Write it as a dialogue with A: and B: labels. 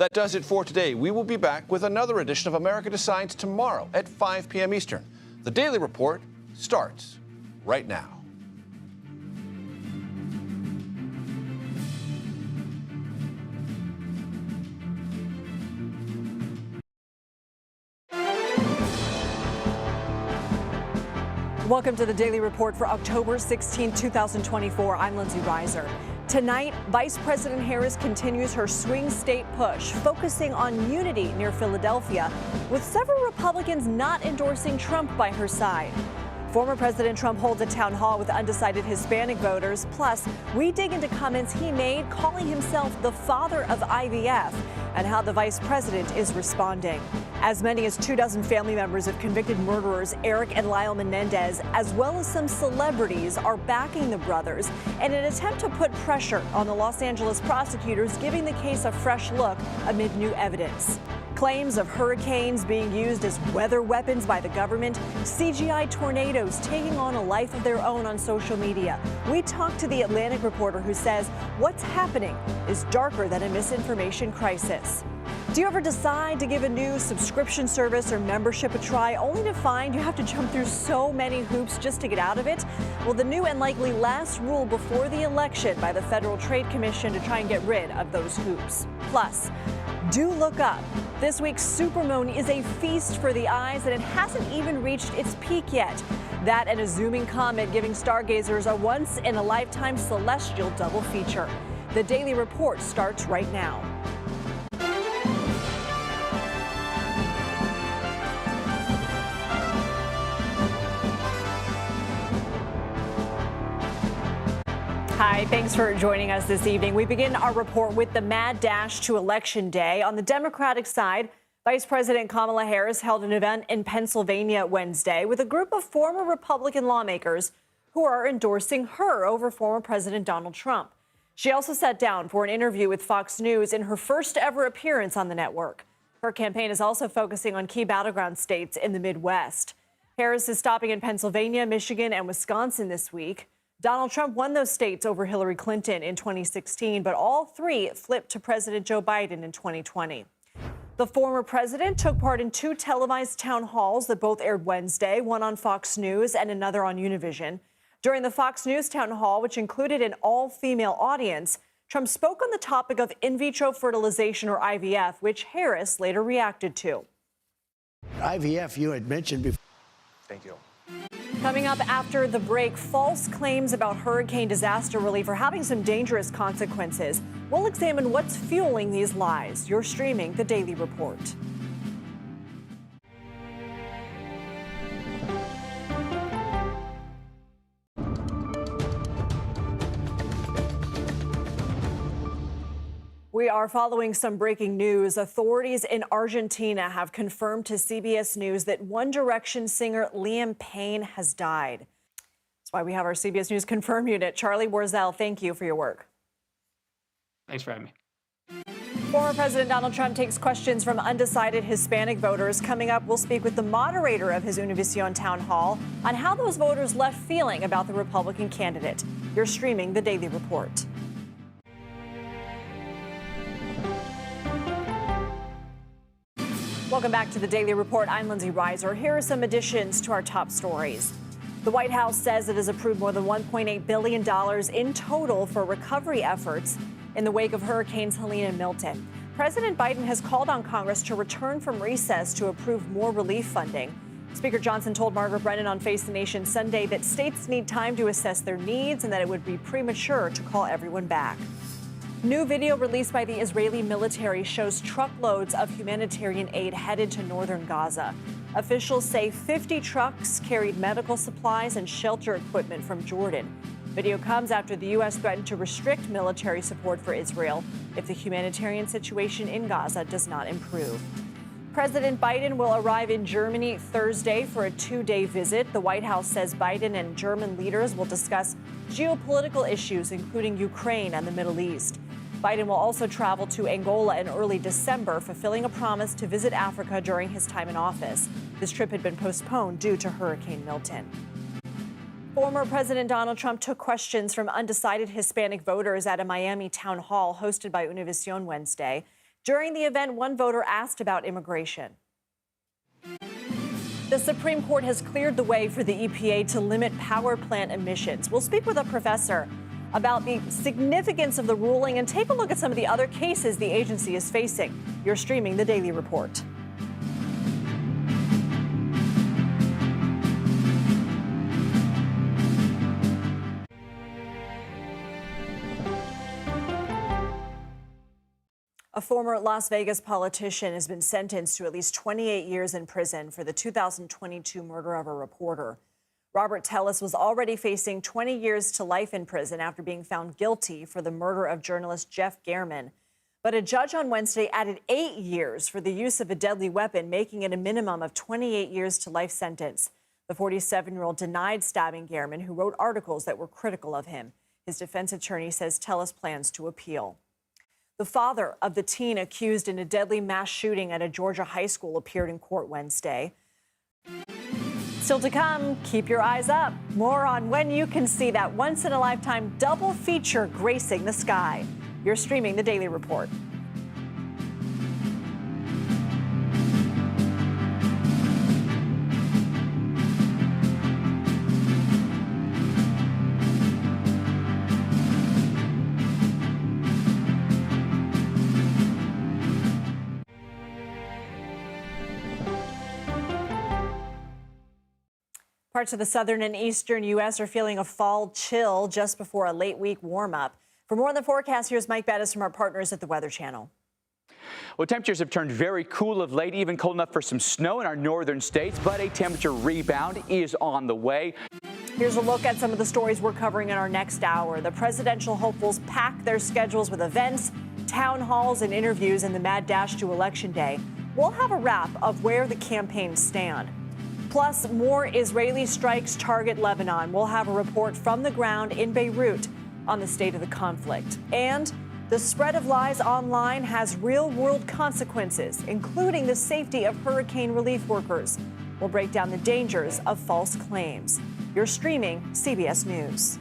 A: That does it for today. We will be back with another edition of America Decides tomorrow at 5 p.m. Eastern. The Daily Report starts right now.
B: Welcome to the Daily Report for October 16, 2024. I'm Lindsey Reiser. Tonight, Vice President Harris continues her swing state push, focusing on unity near Philadelphia, with several Republicans not endorsing Trump by her side. Former President Trump holds a town hall with undecided Hispanic voters. Plus, we dig into comments he made calling himself the father of IVF and how the vice president is responding. As many as 24 family members of convicted murderers Eric and Lyle Menendez, as well as some celebrities, are backing the brothers in an attempt to put pressure on the Los Angeles prosecutors, giving the case a fresh look amid new evidence. Claims of hurricanes being used as weather weapons by the government, CGI tornadoes taking on a life of their own on social media. We talked to the Atlantic reporter who says what's happening is darker than a misinformation crisis. Do you ever decide to give a new subscription service or membership a try only to find you have to jump through so many hoops just to get out of it? Well, the new and likely last rule before the election by the Federal Trade Commission to try and get rid of those hoops. Plus, do look up. This week's supermoon is a feast for the eyes, and it hasn't even reached its peak yet. That and a zooming comet giving stargazers a once-in-a-lifetime celestial double feature. The Daily Report starts right now. Hi, thanks for joining us this evening. We begin our report with the mad dash to Election Day. On the Democratic side, Vice President Kamala Harris held an event in Pennsylvania Wednesday with a group of former Republican lawmakers who are endorsing her over former President Donald Trump. She also sat down for an interview with Fox News in her first ever appearance on the network. Her campaign is also focusing on key battleground states in the Midwest. Harris is stopping in Pennsylvania, Michigan, and Wisconsin this week. Donald Trump won those states over Hillary Clinton in 2016, but all three flipped to President Joe Biden in 2020. The former president took part in two televised town halls that both aired Wednesday, one on Fox News and another on Univision. During the Fox News town hall, which included an all-female audience, Trump spoke on the topic of in vitro fertilization, or IVF, which Harris later reacted to.
C: IVF, you had mentioned before.
A: Thank you.
B: Coming up after the break, false claims about hurricane disaster relief are having some dangerous consequences. We'll examine what's fueling these lies. You're streaming The Daily Report. We are following some breaking news. Authorities in Argentina have confirmed to CBS News that One Direction singer Liam Payne has died. That's why we have our CBS News Confirm unit. Charlie Warzel, thank you for your work.
D: Thanks for having me.
B: Former President Donald Trump takes questions from undecided Hispanic voters. Coming up, we'll speak with the moderator of his Univision town hall on how those voters left feeling about the Republican candidate. You're streaming The Daily Report. Welcome back to the Daily Report. I'm Lindsey Reiser. Here are some additions to our top stories. The White House says it has approved more than $1.8 billion in total for recovery efforts in the wake of Hurricanes Helene and Milton. President Biden has called on Congress to return from recess to approve more relief funding. Speaker Johnson told Margaret Brennan on Face the Nation Sunday that states need time to assess their needs and that it would be premature to call everyone back. New video released by the Israeli military shows truckloads of humanitarian aid headed to northern Gaza. Officials say 50 trucks carried medical supplies and shelter equipment from Jordan. Video comes after the U.S. threatened to restrict military support for Israel if the humanitarian situation in Gaza does not improve. President Biden will arrive in Germany Thursday for a two-day visit. The White House says Biden and German leaders will discuss geopolitical issues, including Ukraine and the Middle East. Biden will also travel to Angola in early December, fulfilling a promise to visit Africa during his time in office. This trip had been postponed due to Hurricane Milton. Former President Donald Trump took questions from undecided Hispanic voters at a Miami town hall hosted by Univision Wednesday. During the event, one voter asked about immigration. The Supreme Court has cleared the way for the EPA to limit power plant emissions. We'll speak with a professor about the significance of the ruling and take a look at some of the other cases the agency is facing. You're streaming the Daily Report. A former Las Vegas politician has been sentenced to at least 28 years in prison for the 2022 murder of a reporter. Robert Tellis was already facing 20 years to life in prison after being found guilty for the murder of journalist Jeff Gehrman. But a judge on Wednesday added 8 years for the use of a deadly weapon, making it a minimum of 28 years to life sentence. The 47-year-old denied stabbing Gehrman, who wrote articles that were critical of him. His defense attorney says Tellis plans to appeal. The father of the teen accused in a deadly mass shooting at a Georgia high school appeared in court Wednesday. Still to come, keep your eyes up. More on when you can see that once-in-a-lifetime double feature gracing the sky. You're streaming the Daily Report. Parts of the southern and eastern U.S. are feeling a fall chill just before a late week warm-up. For more on the forecast, here's Mike Bettis from our partners at the Weather Channel.
E: Well, temperatures have turned very cool of late, even cold enough for some snow in our northern states, but a temperature rebound is on the way.
B: Here's a look at some of the stories we're covering in our next hour. The presidential hopefuls pack their schedules with events, town halls, and interviews in the mad dash to Election Day. We'll have a wrap of where the campaigns stand. Plus, more Israeli strikes target Lebanon. We'll have a report from the ground in Beirut on the state of the conflict. And the spread of lies online has real-world consequences, including the safety of hurricane relief workers. We'll break down the dangers of false claims. You're streaming CBS News.